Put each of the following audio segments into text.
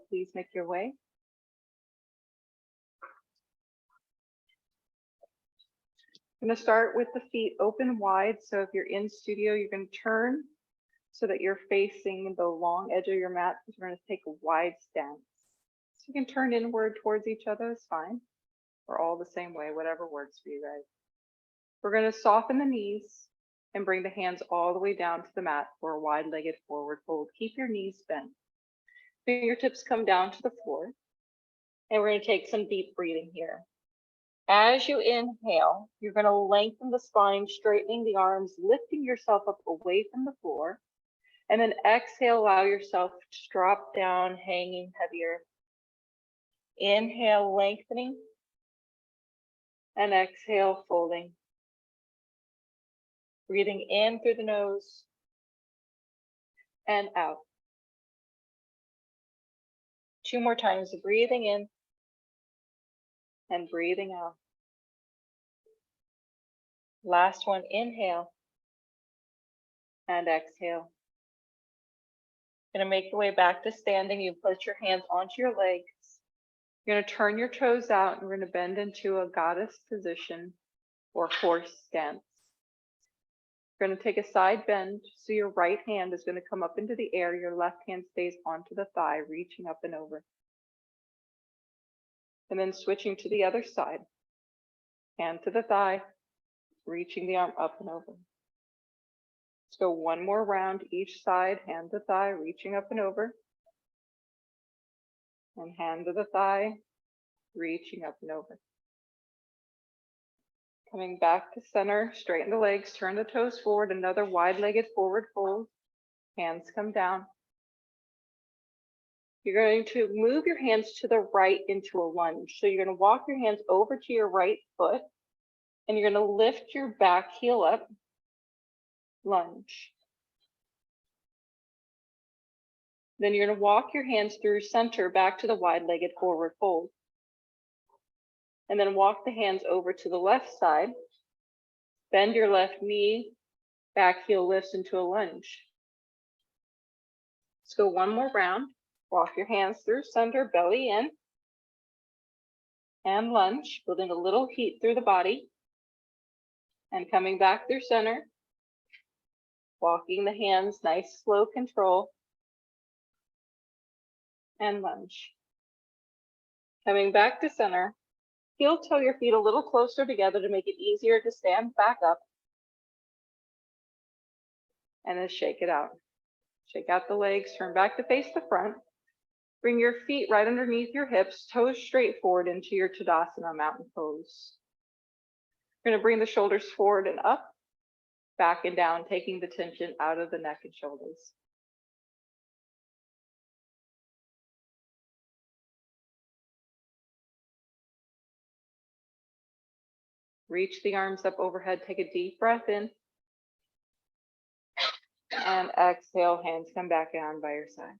please make your way. I'm going to start with the feet open wide. So if you're in studio, you're going to turn so that you're facing the long edge of your mat, because we're going to take a wide stance. So you can turn inward towards each other, it's fine. Or all the same way, whatever works for you guys. We're going to soften the knees and bring the hands all the way down to the mat for a wide-legged forward fold. Keep your knees bent. Fingertips come down to the floor. And we're going to take some deep breathing here. As you inhale, you're going to lengthen the spine, straightening the arms, lifting yourself up away from the floor. And then exhale, allow yourself to drop down, hanging heavier. Inhale, lengthening. And exhale, folding. Breathing in through the nose and out. 2 more times, breathing in and breathing out. Last one, inhale and exhale. Going to make your way back to standing. You put your hands onto your legs. You're going to turn your toes out and we're going to bend into a goddess position or horse stance. You're going to take a side bend. So your right hand is going to come up into the air. Your left hand stays onto the thigh, reaching up and over. And then switching to the other side. Hand to the thigh, reaching the arm up and over. Let's go one more round each side, hand to thigh, reaching up and over. And hand to the thigh, reaching up and over. Coming back to center, straighten the legs, turn the toes forward, another wide-legged forward fold. Hands come down. You're going to move your hands to the right into a lunge. So you're going to walk your hands over to your right foot, and you're going to lift your back heel up, lunge. Then you're going to walk your hands through center back to the wide-legged forward fold. And then walk the hands over to the left side. Bend your left knee, back heel lifts into a lunge. Let's go one more round. Walk your hands through center, belly in. And lunge, building a little heat through the body. And coming back through center. Walking the hands, nice slow control. And lunge. Coming back to center. Heel toe your feet a little closer together to make it easier to stand back up. And then shake it out. Shake out the legs, turn back to face the front. Bring your feet right underneath your hips, toes straight forward into your Tadasana mountain pose. You're going to bring the shoulders forward and up, back and down, taking the tension out of the neck and shoulders. Reach the arms up overhead, take a deep breath in. And exhale, hands come back down by your sides.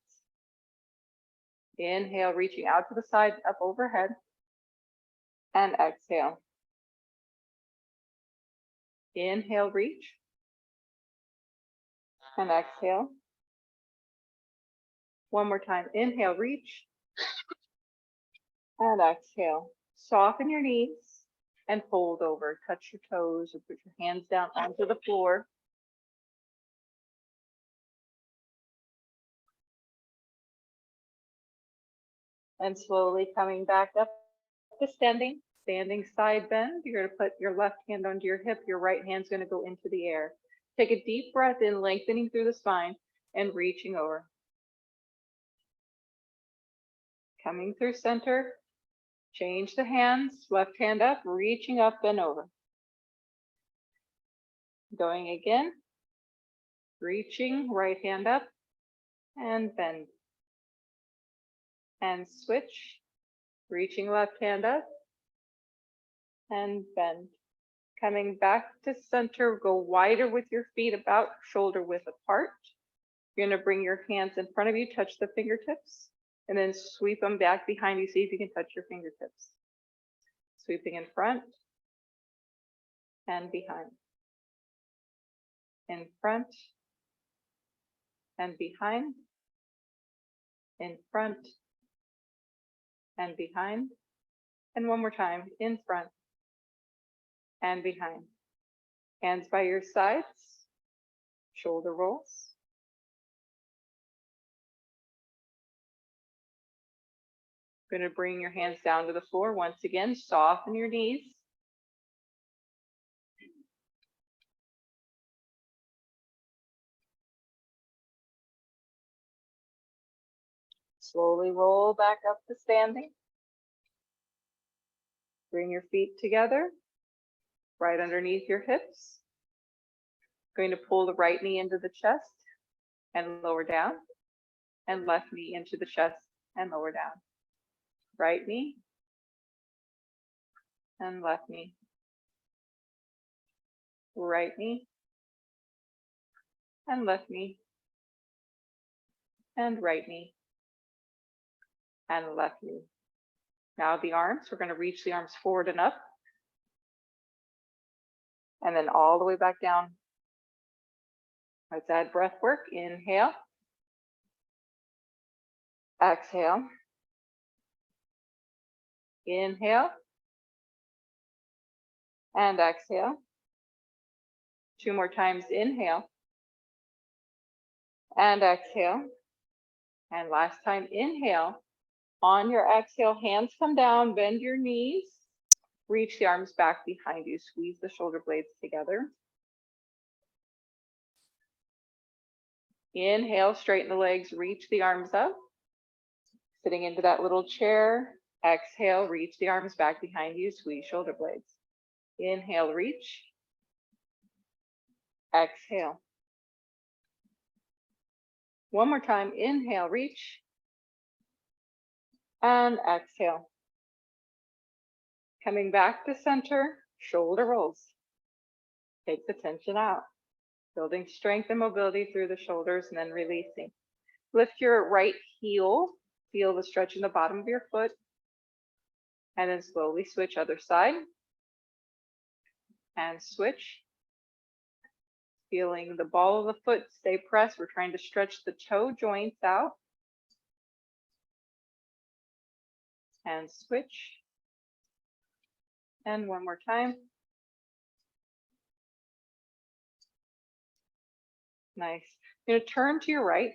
Inhale, reaching out to the side, up overhead. And exhale. Inhale, reach. And exhale. One more time, inhale, reach. And exhale. Soften your knees and fold over. Touch your toes or put your hands down onto the floor. And slowly coming back up to standing. Standing side bend. You're going to put your left hand under your hip. Your right hand's going to go into the air. Take a deep breath in, lengthening through the spine and reaching over. Coming through center. Change the hands. Left hand up, reaching up and over. Going again. Reaching, right hand up and bend. And switch. Reaching left hand up and bend. Coming back to center, go wider with your feet, about shoulder width apart. You're going to bring your hands in front of you, touch the fingertips, and then sweep them back behind you. See if you can touch your fingertips. Sweeping in front and behind. In front and behind. In front and behind. And one more time, in front and behind. Hands by your sides, shoulder rolls. Going to bring your hands down to the floor. Once again, soften your knees. Slowly roll back up to standing. Bring your feet together, right underneath your hips. Going to pull the right knee into the chest and lower down, and left knee into the chest and lower down. Right knee and left knee. Right knee and left knee. And right knee and left knee. Now the arms, we're going to reach the arms forward and up. And then all the way back down. Let's add breath work. Inhale. Exhale. Inhale. And exhale. 2 more times. Inhale. And exhale. And last time, inhale. On your exhale, hands come down, bend your knees. Reach the arms back behind you. Squeeze the shoulder blades together. Inhale, straighten the legs, reach the arms up. Sitting into that little chair. Exhale, reach the arms back behind you, squeeze shoulder blades. Inhale, reach. Exhale. One more time, inhale, reach. And exhale. Coming back to center, shoulder rolls. Take the tension out. Building strength and mobility through the shoulders and then releasing. Lift your right heel. Feel the stretch in the bottom of your foot. And then slowly switch other side. And switch. Feeling the ball of the foot stay pressed. We're trying to stretch the toe joints out. And switch. And one more time. Nice. You're going to turn to your right.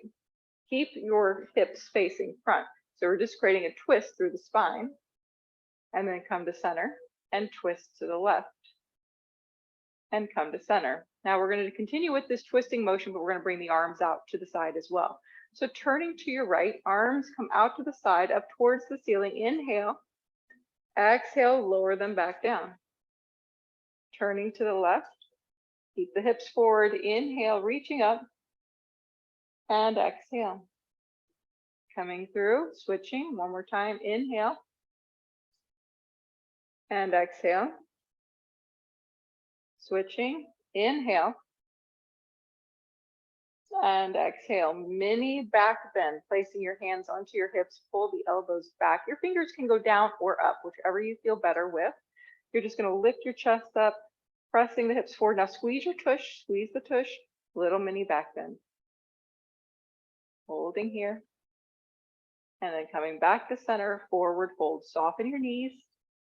Keep your hips facing front. So we're just creating a twist through the spine. And then come to center and twist to the left. And come to center. Now we're going to continue with this twisting motion, but we're going to bring the arms out to the side as well. So turning to your right, arms come out to the side, up towards the ceiling. Inhale. Exhale, lower them back down. Turning to the left. Keep the hips forward. Inhale, reaching up. And exhale. Coming through, switching. One more time. Inhale. And exhale. Switching. Inhale. And exhale. Mini back bend. Placing your hands onto your hips. Pull the elbows back. Your fingers can go down or up, whichever you feel better with. You're just going to lift your chest up, pressing the hips forward. Now squeeze your tush. Squeeze the tush. Little mini back bend. Holding here. And then coming back to center. Forward fold. Soften your knees.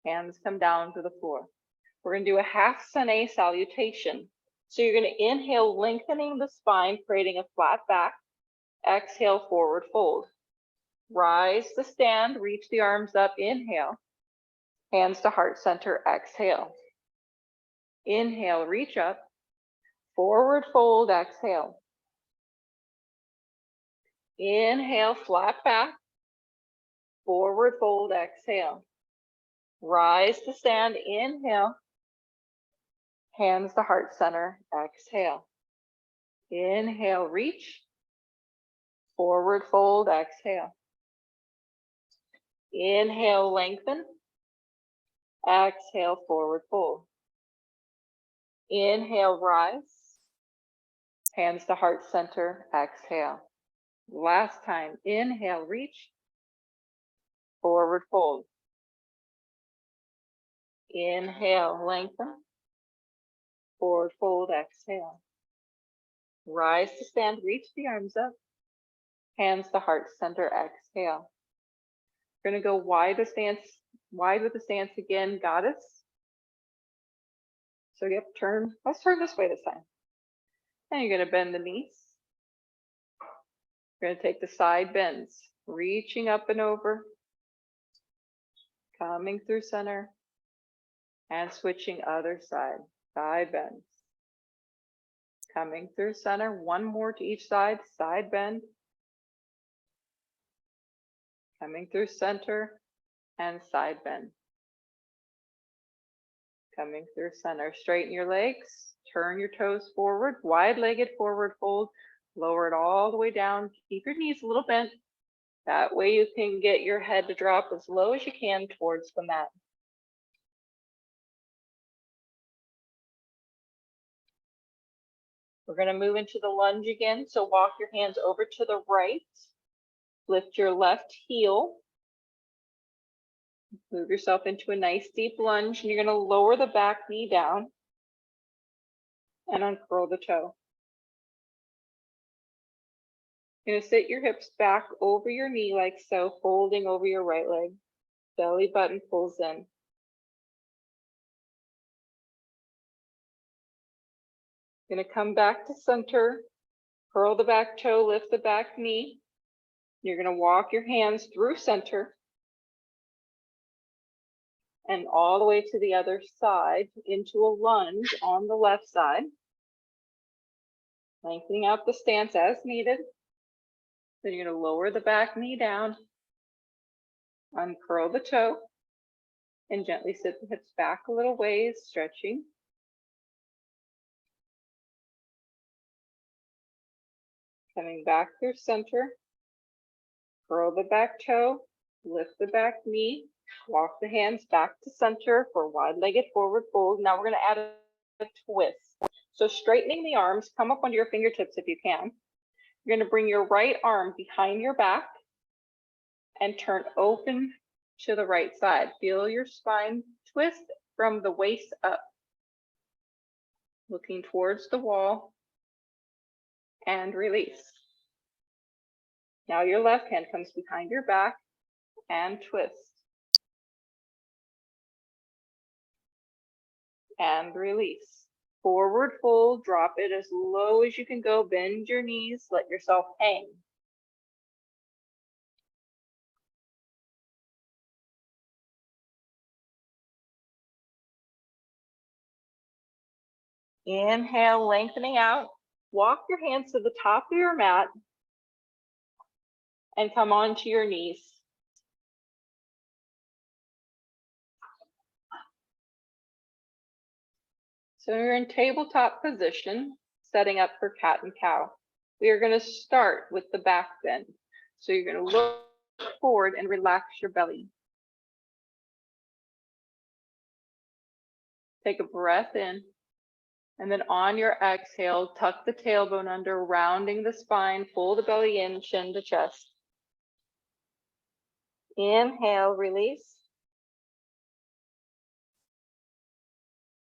Hands come down to the floor. We're going to do a half Sane salutation. So you're going to inhale, lengthening the spine, creating a flat back. Exhale, forward fold. Rise to stand, reach the arms up. Inhale. Hands to heart center. Exhale. Inhale, reach up. Forward fold. Exhale. Inhale, flat back. Forward fold. Exhale. Rise to stand. Inhale. Hands to heart center. Exhale. Inhale, reach. Forward fold. Exhale. Inhale, lengthen. Exhale, forward fold. Inhale, rise. Hands to heart center. Exhale. Last time. Inhale, reach. Forward fold. Inhale, lengthen. Forward fold. Exhale. Rise to stand. Reach the arms up. Hands to heart center. Exhale. We're going to go wide with the stance again, goddess. So yep, turn. Let's turn this way this time. And you're going to bend the knees. You're going to take the side bends, reaching up and over, coming through center, and switching other side. Side bends. Coming through center, one more to each side, side bend. Coming through center and side bend. Coming through center, straighten your legs, turn your toes forward, wide-legged forward fold, lower it all the way down, keep your knees a little bent. That way you can get your head to drop as low as you can towards the mat. We're going to move into the lunge again, so walk your hands over to the right, lift your left heel, move yourself into a nice deep lunge, and you're going to lower the back knee down and uncurl the toe. You're going to sit your hips back over your knee like so, folding over your right leg. Belly button pulls in. You're going to come back to center, curl the back toe, lift the back knee. You're going to walk your hands through center and all the way to the other side into a lunge on the left side. Lengthening out the stance as needed. Then you're going to lower the back knee down, uncurl the toe, and gently sit the hips back a little ways, stretching. Coming back through center, curl the back toe, lift the back knee, walk the hands back to center for wide-legged forward fold. Now we're going to add a twist. So straightening the arms, come up onto your fingertips if you can. You're going to bring your right arm behind your back and turn open to the right side. Feel your spine twist from the waist up, looking towards the wall, and release. Now your left hand comes behind your back and twist. And release. Forward fold, drop it as low as you can go, bend your knees, let yourself hang. Inhale, lengthening out. Walk your hands to the top of your mat and come onto your knees. So you're in tabletop position, setting up for cat and cow. We are going to start with the back bend. So you're going to look forward and relax your belly. Take a breath in, and then on your exhale, tuck the tailbone under, rounding the spine, pull the belly in, chin to chest. Inhale, release.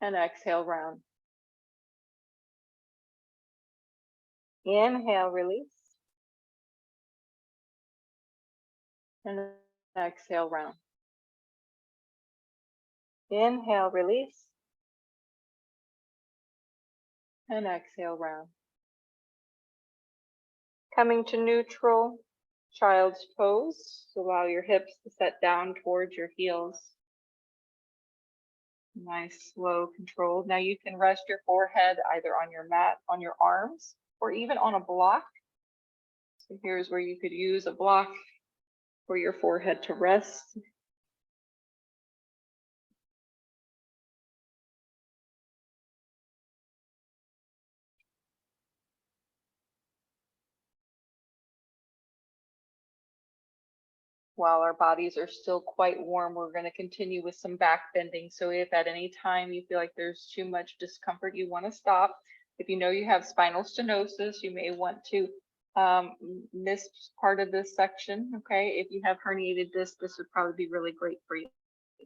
And exhale, round. Inhale, release. And exhale, round. Inhale, release. And exhale, round. Coming to neutral, child's pose. Allow your hips to set down towards your heels. Nice, slow, controlled. Now you can rest your forehead either on your mat, on your arms, or even on a block. So here's where you could use a block for your forehead to rest. While our bodies are still quite warm, we're going to continue with some back bending. So if at any time you feel like there's too much discomfort, you want to stop. If you know you have spinal stenosis, you may want to miss part of this section. Okay, if you have herniated disc, this would probably be really great for you. So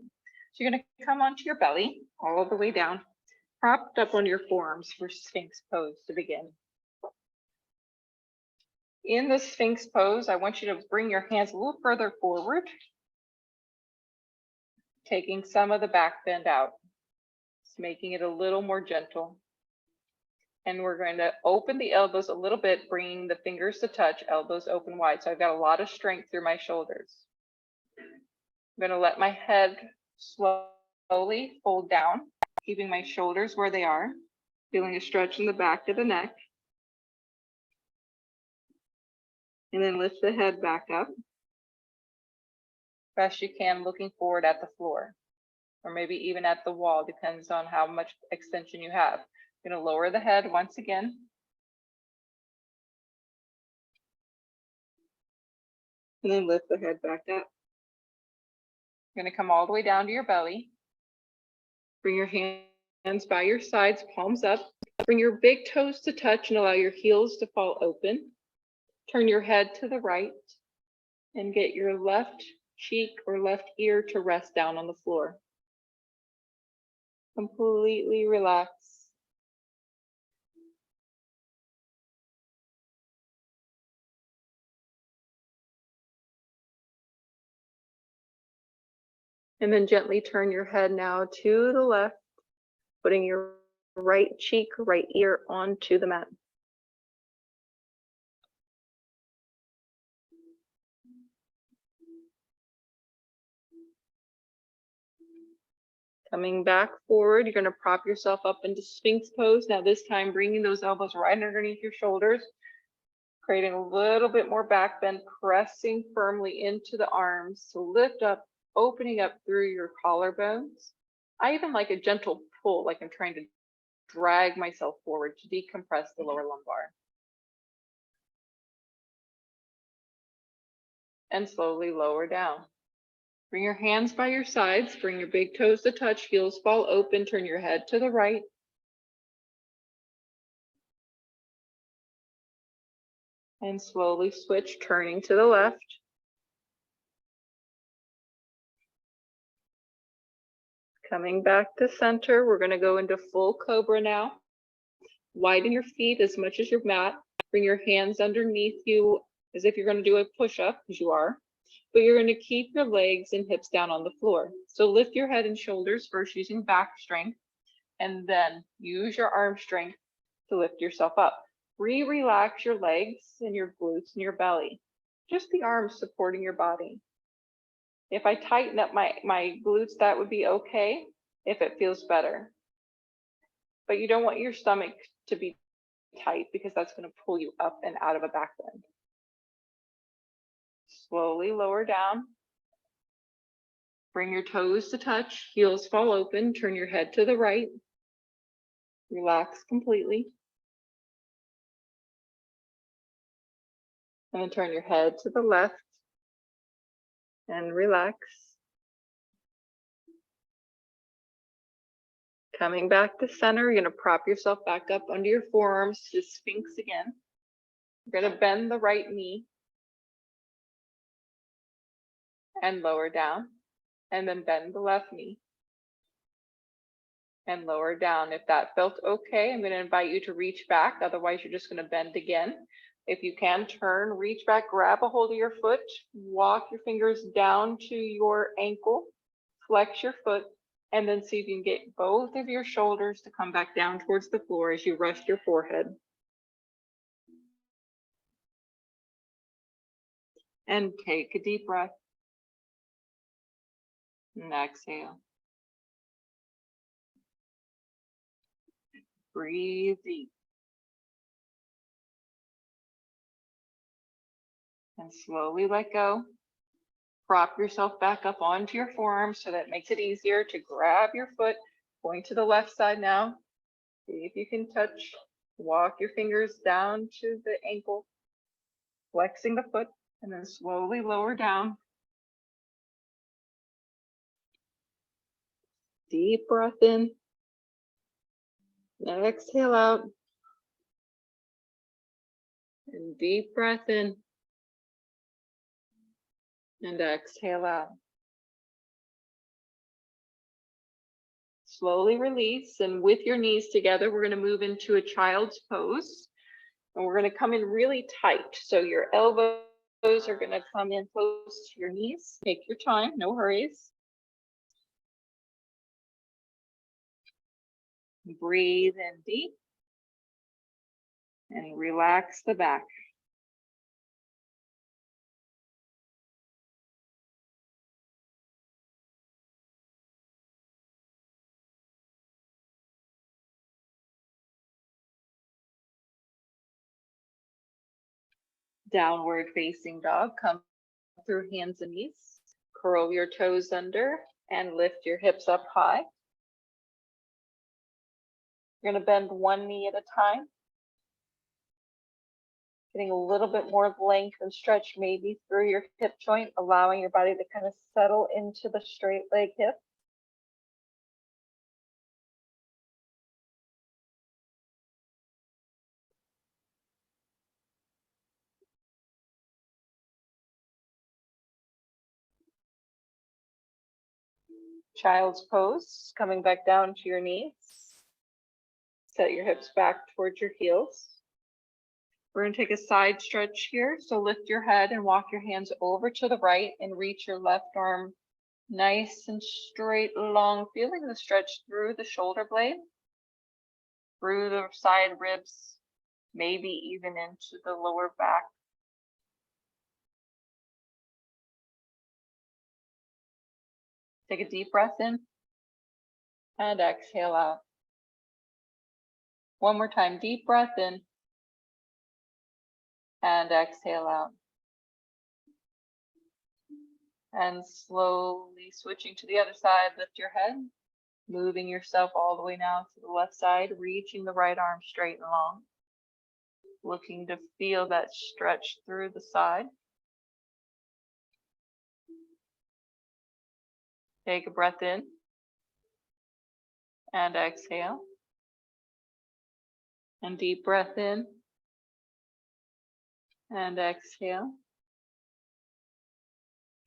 you're going to come onto your belly all the way down, propped up on your forearms for Sphinx pose to begin. In the Sphinx pose, I want you to bring your hands a little further forward taking some of the back bend out, just making it a little more gentle. And we're going to open the elbows a little bit, bringing the fingers to touch, elbows open wide. So I've got a lot of strength through my shoulders. I'm going to let my head slowly fold down, keeping my shoulders where they are, feeling a stretch in the back of the neck. And then lift the head back up. Best you can, looking forward at the floor, or maybe even at the wall, depends on how much extension you have. I'm going to lower the head once again. And then lift the head back up. You're going to come all the way down to your belly. Bring your hands by your sides, palms up. Bring your big toes to touch and allow your heels to fall open. Turn your head to the right and get your left cheek or left ear to rest down on the floor. Completely relax. And then gently turn your head now to the left, putting your right cheek, right ear onto the mat. Coming back forward, you're going to prop yourself up into Sphinx pose. Now this time, bringing those elbows right underneath your shoulders, creating a little bit more back bend, pressing firmly into the arms to lift up, opening up through your collarbones. I even like a gentle pull, like I'm trying to drag myself forward to decompress the lower lumbar. And slowly lower down. Bring your hands by your sides, bring your big toes to touch, heels fall open, turn your head to the right. And slowly switch, turning to the left. Coming back to center, we're going to go into full cobra now. Widen your feet as much as your mat. Bring your hands underneath you as if you're going to do a push-up, because you are. But you're going to keep your legs and hips down on the floor. So lift your head and shoulders first using back strength, and then use your arm strength to lift yourself up. Relax your legs and your glutes and your belly. Just the arms supporting your body. If I tighten up my glutes, that would be okay if it feels better. But you don't want your stomach to be tight because that's going to pull you up and out of a back bend. Slowly lower down. Bring your toes to touch, heels fall open, turn your head to the right. Relax completely. And then turn your head to the left and relax. Coming back to center, you're going to prop yourself back up under your forearms to Sphinx again. You're going to bend the right knee and lower down, and then bend the left knee and lower down. If that felt okay, I'm going to invite you to reach back. Otherwise, you're just going to bend again. If you can, turn, reach back, grab a hold of your foot, walk your fingers down to your ankle, flex your foot, and then see if you can get both of your shoulders to come back down towards the floor as you rest your forehead. And take a deep breath. And exhale. Breathe deep. And slowly let go. Prop yourself back up onto your forearms so that makes it easier to grab your foot. Going to the left side now. See if you can touch. Walk your fingers down to the ankle, flexing the foot, and then slowly lower down. Deep breath in. And exhale out. And deep breath in. And exhale out. Slowly release, and with your knees together, we're going to move into a child's pose. And we're going to come in really tight. So your elbows are going to come in close to your knees. Take your time, no hurries. Breathe in deep and relax the back. Downward facing dog. Come through hands and knees. Curl your toes under and lift your hips up high. You're going to bend one knee at a time. Getting a little bit more length and stretch maybe through your hip joint, allowing your body to kind of settle into the straight leg hip. Child's pose, coming back down to your knees. Set your hips back towards your heels. We're going to take a side stretch here. So lift your head and walk your hands over to the right and reach your left arm nice and straight, long, feeling the stretch through the shoulder blade, through the side ribs, maybe even into the lower back. Take a deep breath in and exhale out. One more time, deep breath in and exhale out. And slowly switching to the other side, lift your head, moving yourself all the way now to the left side, reaching the right arm straight and long. Looking to feel that stretch through the side. Take a breath in and exhale. And deep breath in and exhale.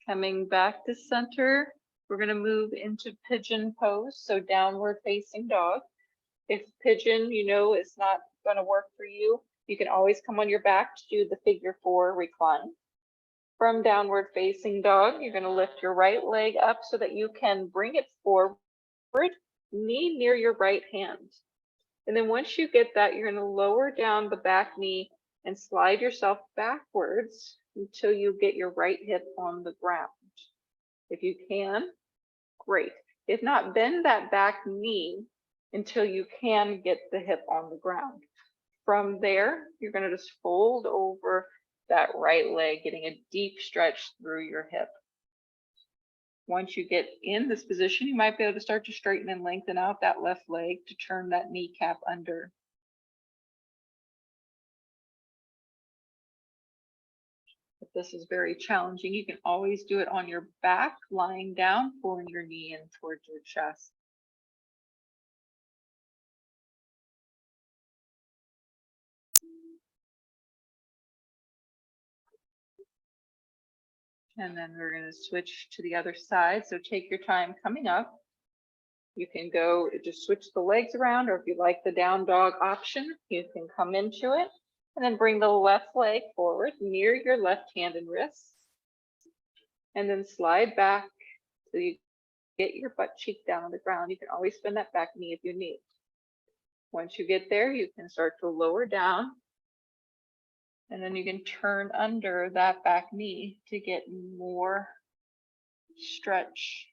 Coming back to center, we're going to move into pigeon pose, so downward facing dog. If pigeon, is not going to work for you, you can always come on your back to do the figure 4 recline. From downward facing dog, you're going to lift your right leg up so that you can bring it forward, knee near your right hand. And then once you get that, you're going to lower down the back knee and slide yourself backwards until you get your right hip on the ground. If you can, great. If not, bend that back knee until you can get the hip on the ground. From there, you're going to just fold over that right leg, getting a deep stretch through your hip. Once you get in this position, you might be able to start to straighten and lengthen out that left leg to turn that kneecap under. If this is very challenging, you can always do it on your back, lying down, pulling your knee in towards your chest. And then we're going to switch to the other side. So take your time coming up. You can go just switch the legs around, or if you like the down dog option, you can come into it and then bring the left leg forward near your left hand and wrist. And then slide back till you get your butt cheek down on the ground. You can always bend that back knee if you need. Once you get there, you can start to lower down. And then you can turn under that back knee to get more stretch.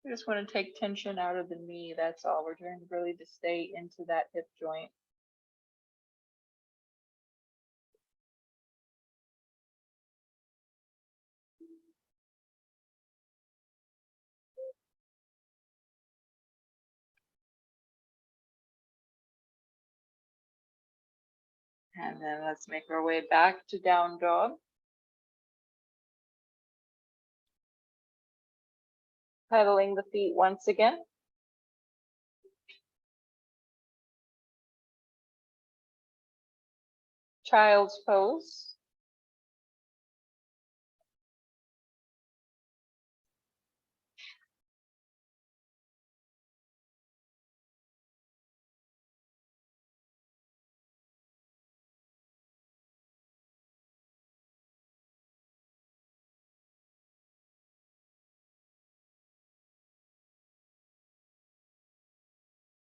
We just want to take tension out of the knee. That's all. We're trying really to stay into that hip joint. And then let's make our way back to down dog. Pedaling the feet once again. Child's pose.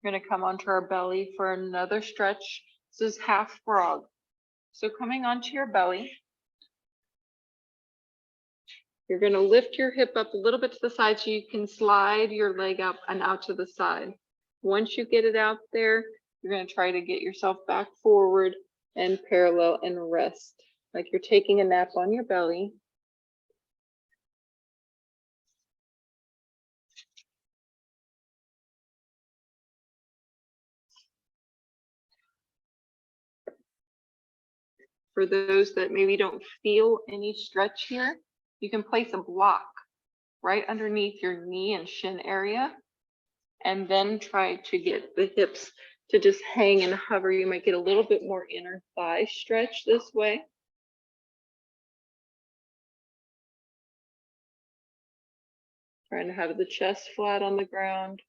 We're going to come onto our belly for another stretch. This is half frog. So coming onto your belly, you're going to lift your hip up a little bit to the side so you can slide your leg up and out to the side. Once you get it out there, you're going to try to get yourself back forward and parallel and rest like you're taking a nap on your belly. For those that maybe don't feel any stretch here, you can place a block right underneath your knee and shin area, and then try to get the hips to just hang and hover. You might get a little bit more inner thigh stretch this way. Trying to have the chest flat on the ground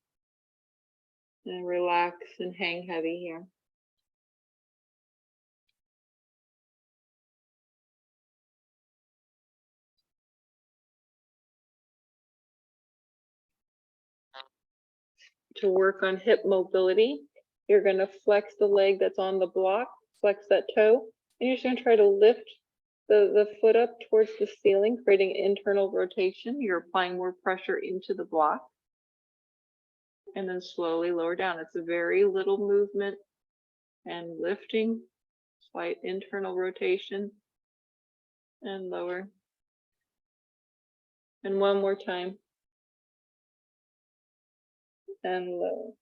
and relax and hang heavy here. To work on hip mobility, you're going to flex the leg that's on the block, flex that toe, and you're just going to try to lift the foot up towards the ceiling, creating internal rotation. You're applying more pressure into the block. And then slowly lower down. It's a very little movement and lifting, slight internal rotation, and lower. And one more time. And lower.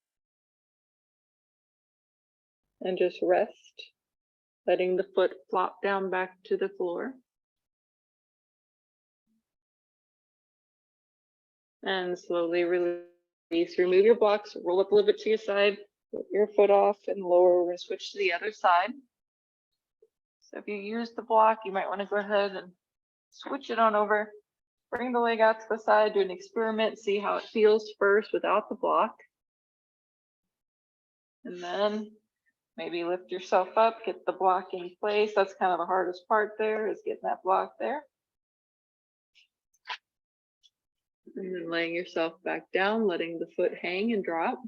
And just rest, letting the foot flop down back to the floor. And slowly release. Remove your blocks, roll up a little bit to your side, put your foot off and lower. We're going to switch to the other side. So if you use the block, you might want to go ahead and switch it on over. Bring the leg out to the side, do an experiment, see how it feels first without the block. And then maybe lift yourself up, get the block in place. That's kind of the hardest part there, is getting that block there. And then laying yourself back down, letting the foot hang and drop.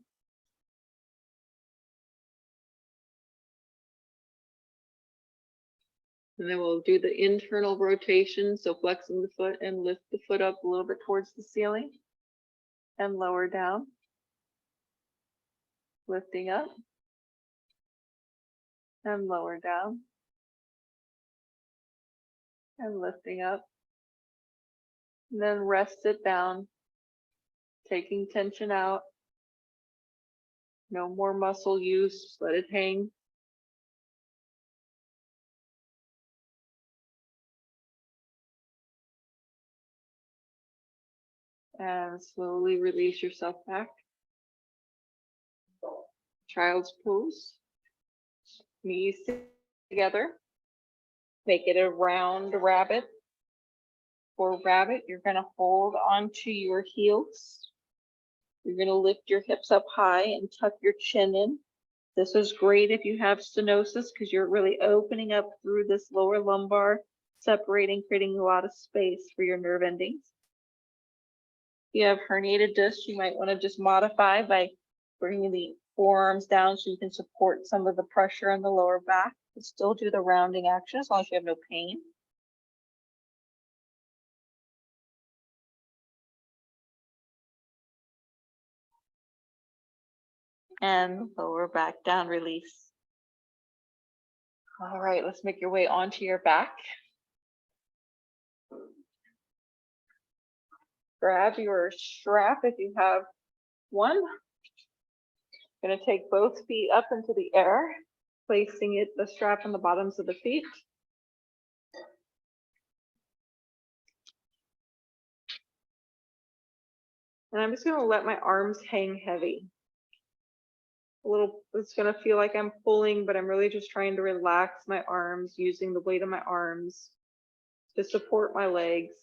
And then we'll do the internal rotation, so flexing the foot and lift the foot up a little bit towards the ceiling and lower down. Lifting up and lower down and lifting up. And then rest it down, taking tension out. No more muscle use, just let it hang. And slowly release yourself back. Child's pose. Knees together. Make it a round rabbit. For rabbit, you're going to hold onto your heels. You're going to lift your hips up high and tuck your chin in. This is great if you have stenosis because you're really opening up through this lower lumbar, separating, creating a lot of space for your nerve endings. If you have herniated discs, you might want to just modify by bringing the forearms down so you can support some of the pressure in the lower back, but still do the rounding action as long as you have no pain. And lower back down, release. All right, let's make your way onto your back. Grab your strap if you have one. Going to take both feet up into the air, placing the strap on the bottoms of the feet. And I'm just going to let my arms hang heavy. It's going to feel like I'm pulling, but I'm really just trying to relax my arms, using the weight of my arms to support my legs.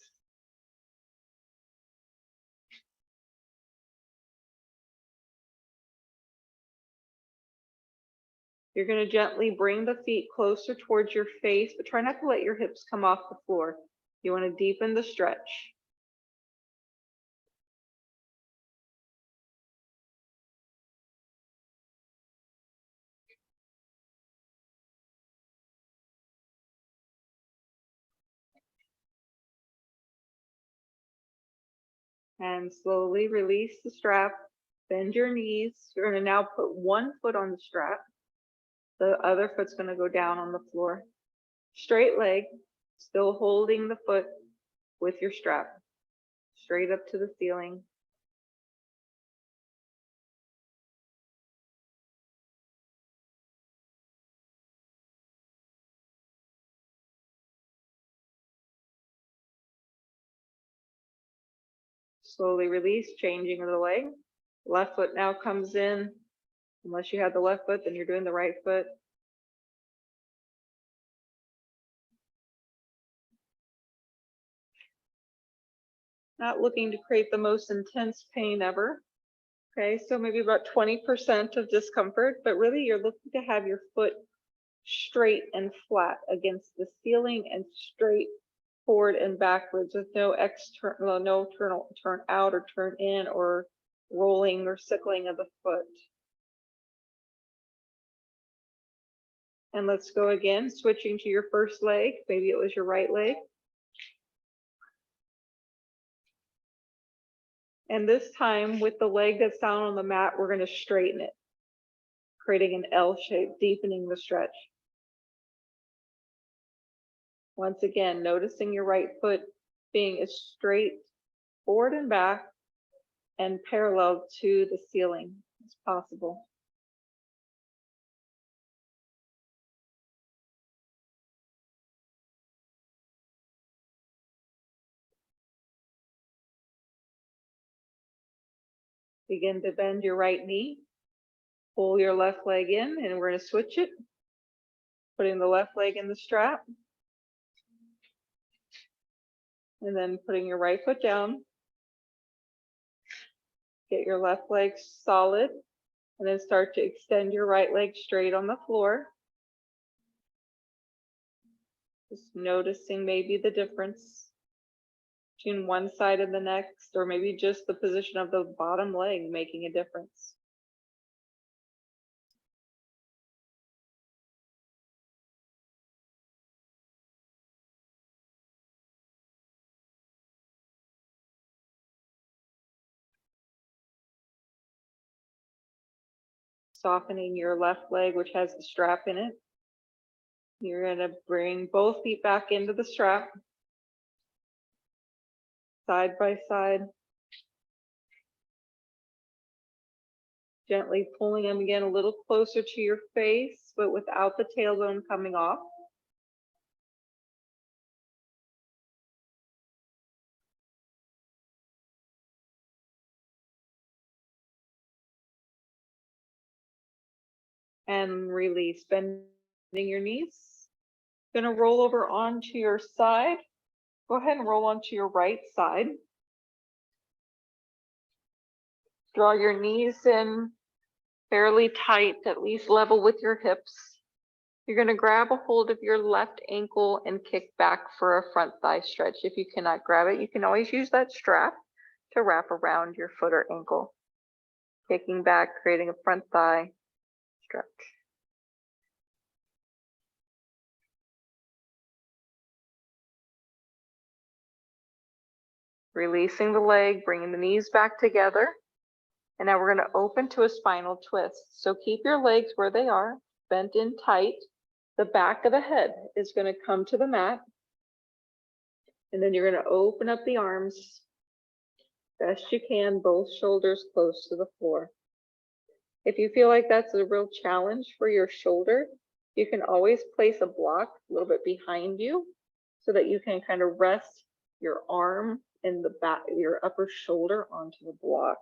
You're going to gently bring the feet closer towards your face, but try not to let your hips come off the floor. You want to deepen the stretch. And slowly release the strap. Bend your knees. You're going to now put one foot on the strap. The other foot's going to go down on the floor. Straight leg, still holding the foot with your strap. Straight up to the ceiling. Slowly release, changing the leg. Left foot now comes in. Unless you have the left foot, then you're doing the right foot. Not looking to create the most intense pain ever. Okay, so maybe about 20% of discomfort, but really you're looking to have your foot straight and flat against the ceiling and straight forward and backwards with no external, no turn out or turn in or rolling or sickling of the foot. And let's go again, switching to your first leg. Maybe it was your right leg. And this time with the leg that's down on the mat, we're going to straighten it, creating an L shape, deepening the stretch. Once again, noticing your right foot being as straight forward and back and parallel to the ceiling as possible. Begin to bend your right knee. Pull your left leg in, and we're going to switch it. Putting the left leg in the strap. And then putting your right foot down. Get your left leg solid. And then start to extend your right leg straight on the floor. Just noticing maybe the difference between one side and the next, or maybe just the position of the bottom leg making a difference. Softening your left leg, which has the strap in it. You're going to bring both feet back into the strap, side by side. Gently pulling them again a little closer to your face, but without the tailbone coming off. And release, bending your knees. Gonna roll over onto your side. Go ahead and roll onto your right side. Draw your knees in fairly tight, at least level with your hips. You're gonna grab a hold of your left ankle and kick back for a front thigh stretch. If you cannot grab it, you can always use that strap to wrap around your foot or ankle. Kicking back, creating a front thigh stretch. Releasing the leg, bringing the knees back together. And now we're going to open to a spinal twist. So keep your legs where they are, bent in tight. The back of the head is going to come to the mat. And then you're going to open up the arms best you can, both shoulders close to the floor. If you feel like that's a real challenge for your shoulder, you can always place a block a little bit behind you so that you can kind of rest your arm and the back, your upper shoulder onto the block.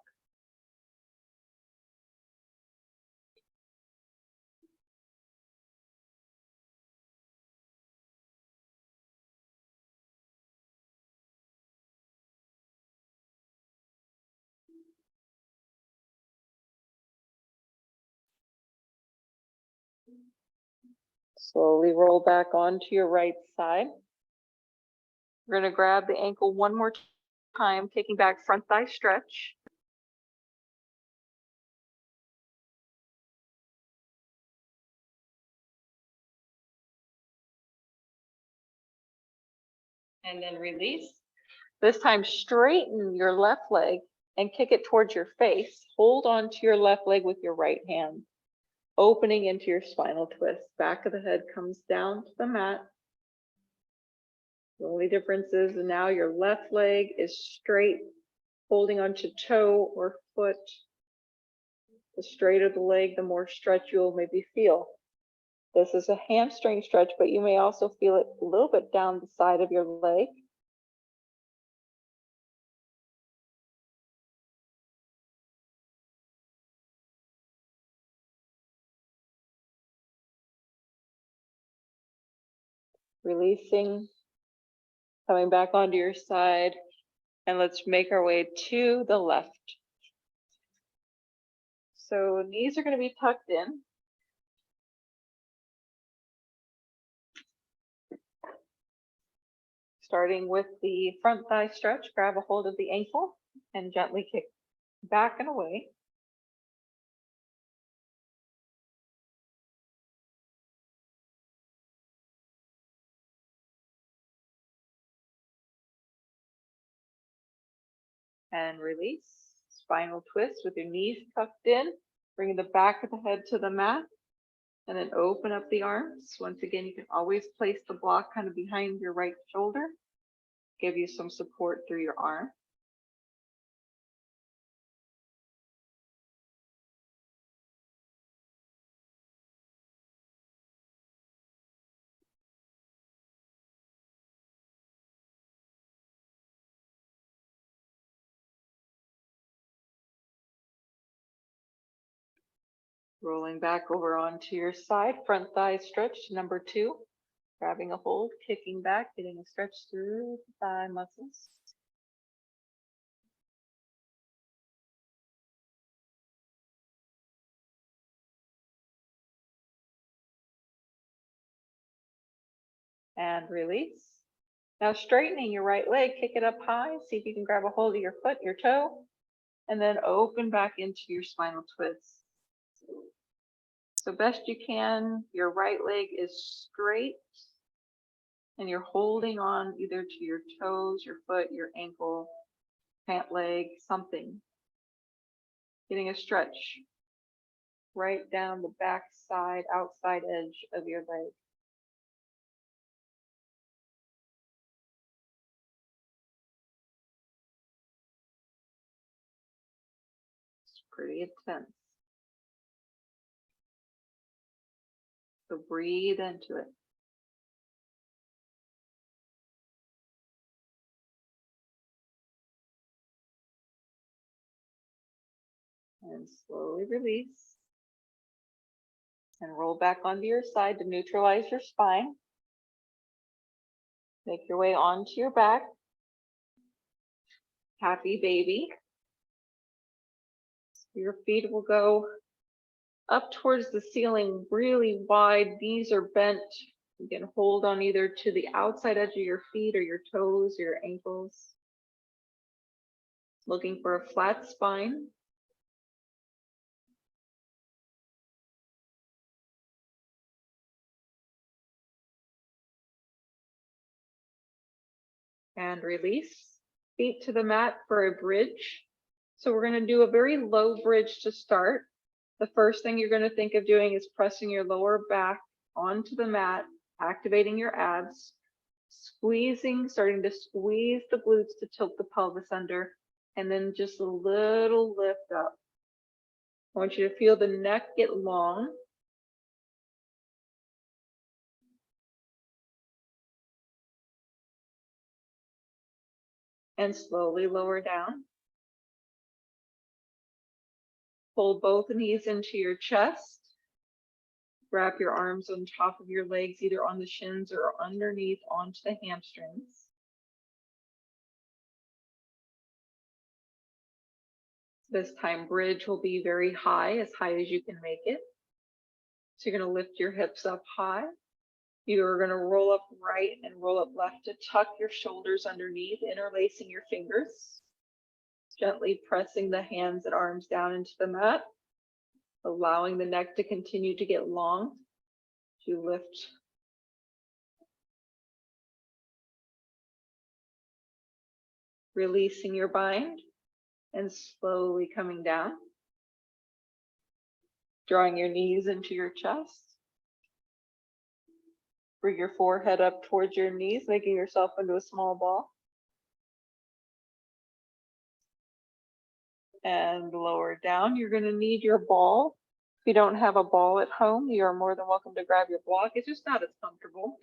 Slowly roll back onto your right side. We're going to grab the ankle one more time, kicking back, front thigh stretch. And then release. This time, straighten your left leg and kick it towards your face. Hold on to your left leg with your right hand, opening into your spinal twist. Back of the head comes down to the mat. The only difference is now your left leg is straight, holding onto toe or foot. The straighter the leg, the more stretch you'll maybe feel. This is a hamstring stretch, but you may also feel it a little bit down the side of your leg. Releasing, coming back onto your side, and let's make our way to the left. So knees are going to be tucked in. Starting with the front thigh stretch, grab a hold of the ankle and gently kick back and away. And release. Spinal twist with your knees tucked in, bringing the back of the head to the mat, and then open up the arms. Once again, you can always place the block kind of behind your right shoulder, give you some support through your arm. Rolling back over onto your side, front thigh stretch, number 2. Grabbing a hold, kicking back, getting a stretch through the thigh muscles. And release. Now straightening your right leg, kick it up high, see if you can grab a hold of your foot, your toe, and then open back into your spinal twist. So best you can, your right leg is straight and you're holding on either to your toes, your foot, your ankle, pant leg, something. Getting a stretch right down the back side, outside edge of your leg. It's pretty intense. So breathe into it. And slowly release. And roll back onto your side to neutralize your spine. Make your way onto your back. Happy baby. Your feet will go up towards the ceiling, really wide. Knees are bent. You can hold on either to the outside edge of your feet or your toes, or your ankles. Looking for a flat spine. And release. Feet to the mat for a bridge. So we're going to do a very low bridge to start. The first thing you're going to think of doing is pressing your lower back onto the mat, activating your abs, squeezing, starting to squeeze the glutes to tilt the pelvis under, and then just a little lift up. I want you to feel the neck get long. And slowly lower down. Pull both knees into your chest. Wrap your arms on top of your legs, either on the shins or underneath onto the hamstrings. This time bridge will be very high as you can make it. So you're going to lift your hips up high. You are going to roll up right and roll up left to tuck your shoulders underneath, interlacing your fingers. Gently pressing the hands and arms down into the mat, allowing the neck to continue to get long. You lift Releasing your bind and slowly coming down. Drawing your knees into your chest. Bring your forehead up towards your knees, making yourself into a small ball. And lower down. You're going to need your ball. If you don't have a ball at home, you are more than welcome to grab your block. It's just not as comfortable.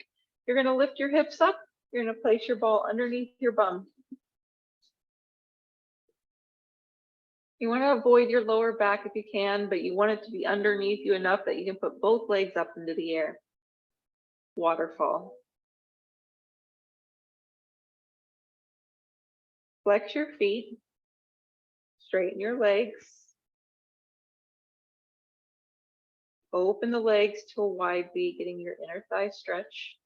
You're going to lift your hips up. You're going to place your ball underneath your bum. You want to avoid your lower back if you can, but you want it to be underneath you enough that you can put both legs up into the air. Waterfall. Flex your feet. Straighten your legs. Open the legs to a wide V, getting your inner thigh stretch.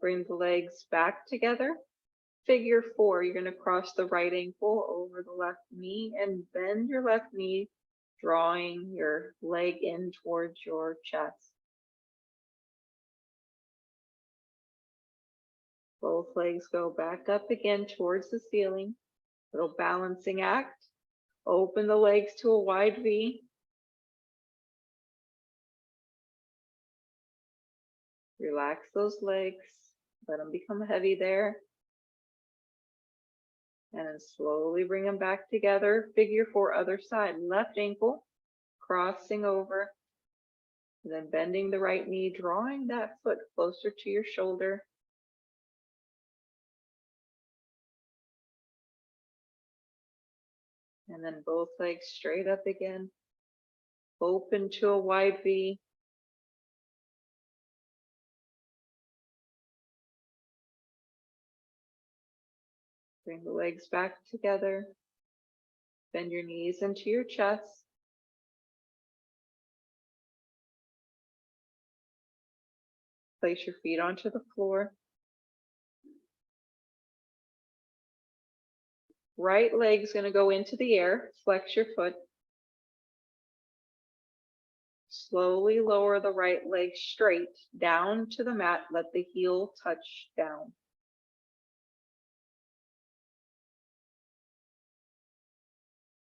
Bring the legs back together. Figure 4, you're going to cross the right ankle over the left knee and bend your left knee, drawing your leg in towards your chest. Both legs go back up again towards the ceiling. Little balancing act. Open the legs to a wide V. Relax those legs. Let them become heavy there. And then slowly bring them back together. Figure 4, other side. Left ankle, crossing over. And then bending the right knee, drawing that foot closer to your shoulder. And then both legs straight up again. Open to a wide V. Bring the legs back together. Bend your knees into your chest. Place your feet onto the floor. Right leg's going to go into the air. Flex your foot. Slowly lower the right leg straight down to the mat. Let the heel touch down.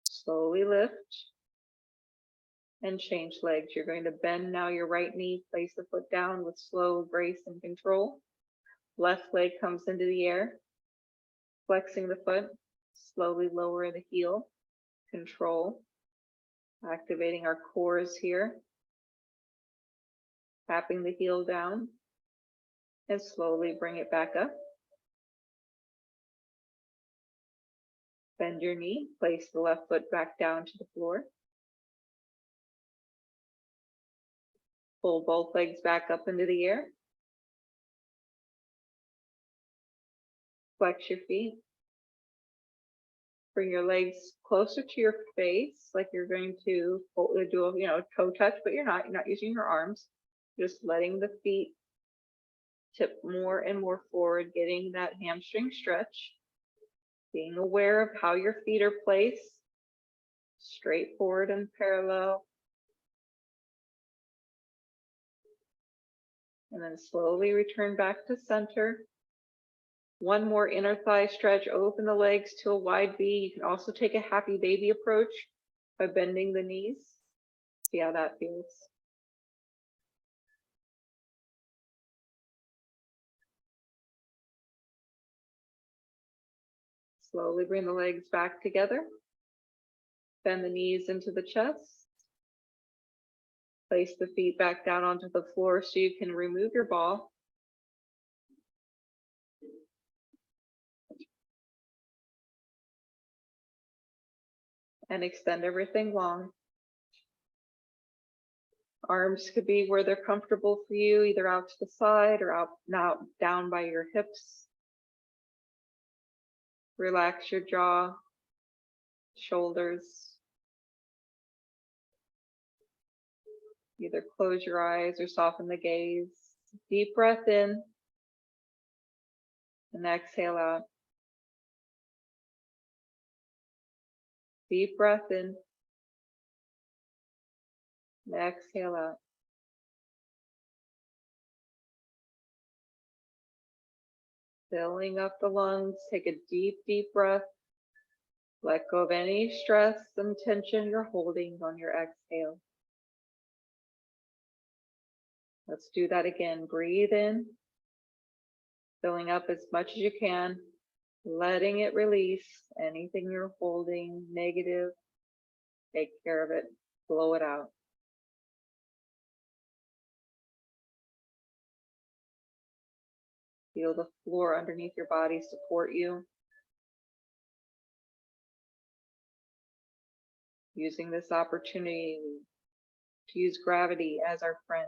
Slowly lift and change legs. You're going to bend now your right knee. Place the foot down with slow grace and control. Left leg comes into the air. Flexing the foot. Slowly lower the heel. Control. Activating our cores here. Tapping the heel down. And slowly bring it back up. Bend your knee. Place the left foot back down to the floor. Pull both legs back up into the air. Flex your feet. Bring your legs closer to your face, like you're going to do a toe touch, but you're not using your arms. Just letting the feet tip more and more forward, getting that hamstring stretch. Being aware of how your feet are placed, straight forward and parallel. And then slowly return back to center. One more inner thigh stretch. Open the legs to a wide V. You can also take a happy baby approach by bending the knees. See how that feels. Slowly bring the legs back together. Bend the knees into the chest. Place the feet back down onto the floor so you can remove your ball. And extend everything long. Arms could be where they're comfortable for you, either out to the side or out now down by your hips. Relax your jaw, shoulders. Either close your eyes or soften the gaze. Deep breath in and exhale out. Deep breath in and exhale out. Filling up the lungs, take a deep, deep breath. Let go of any stress and tension you're holding on your exhale. Let's do that again. Breathe in, filling up as much as you can, letting it release anything you're holding negative. Take care of it, blow it out. Feel the floor underneath your body support you. Using this opportunity to use gravity as our friend.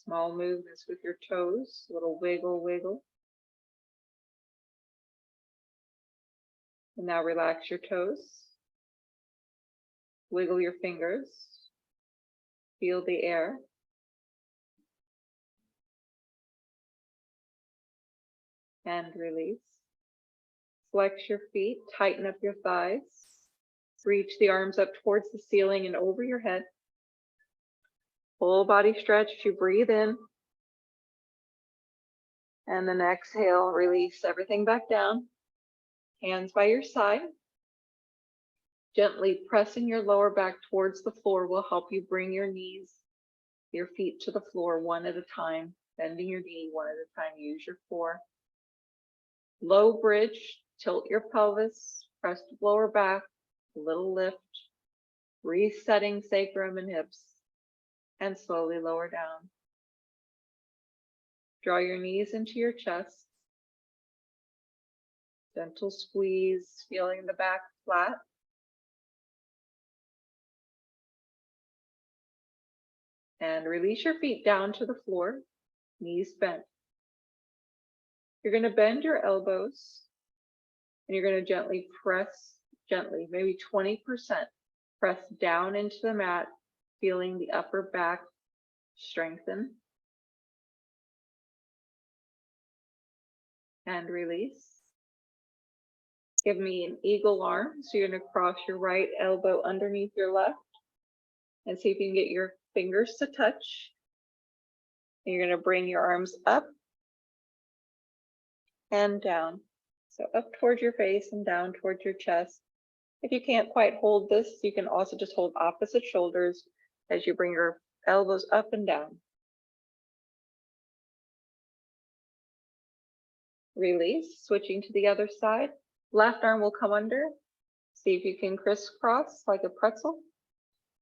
Small movements with your toes, a little wiggle, wiggle. And now relax your toes. Wiggle your fingers. Feel the air. And release. Flex your feet, tighten up your thighs. Reach the arms up towards the ceiling and over your head. Full body stretch as you breathe in. And then exhale, release everything back down. Hands by your side. Gently pressing your lower back towards the floor will help you bring your knees, your feet to the floor one at a time. Bending your knee one at a time. Use your core. Low bridge, tilt your pelvis, press the lower back, a little lift, resetting sacrum and hips, and slowly lower down. Draw your knees into your chest. Gentle squeeze, feeling the back flat. And release your feet down to the floor, knees bent. You're going to bend your elbows and you're going to gently press, maybe 20%, press down into the mat, feeling the upper back strengthen. And release. Give me an eagle arm. So you're going to cross your right elbow underneath your left and see if you can get your fingers to touch. And you're going to bring your arms up and down. So up towards your face and down towards your chest. If you can't quite hold this, you can also just hold opposite shoulders as you bring your elbows up and down. Release, switching to the other side. Left arm will come under. See if you can crisscross like a pretzel.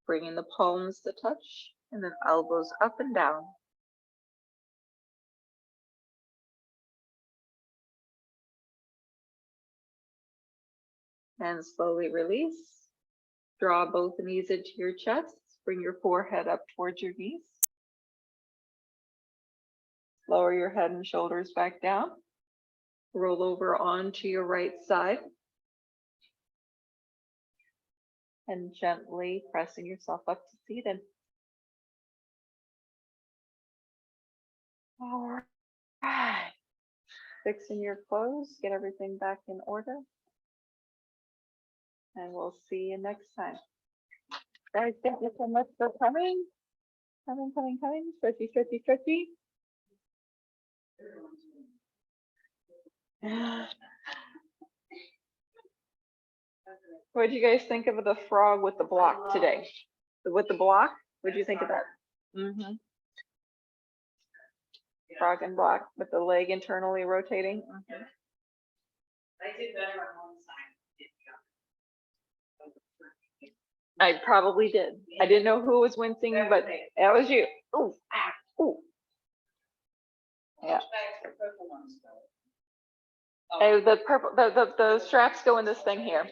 Bringing the palms to touch and then elbows up and down. And slowly release. Draw both knees into your chest. Bring your forehead up towards your knees. Lower your head and shoulders back down. Roll over onto your right side. And gently pressing yourself up to seated. All right. Fixing your clothes, get everything back in order. And we'll see you next time. Guys, thank you so much for coming. Coming. Stretchy, stretchy, stretchy. What did you guys think of the frog with the block today? With the block? What did you think of that? Mm-hmm. Frog and block with the leg internally rotating. Mm-hmm. I did better on one side. I probably did. I didn't know who was wincing, but that was you. Ooh, ooh. Yeah. The purple ones, though. Hey, the purple, the straps go in this thing here.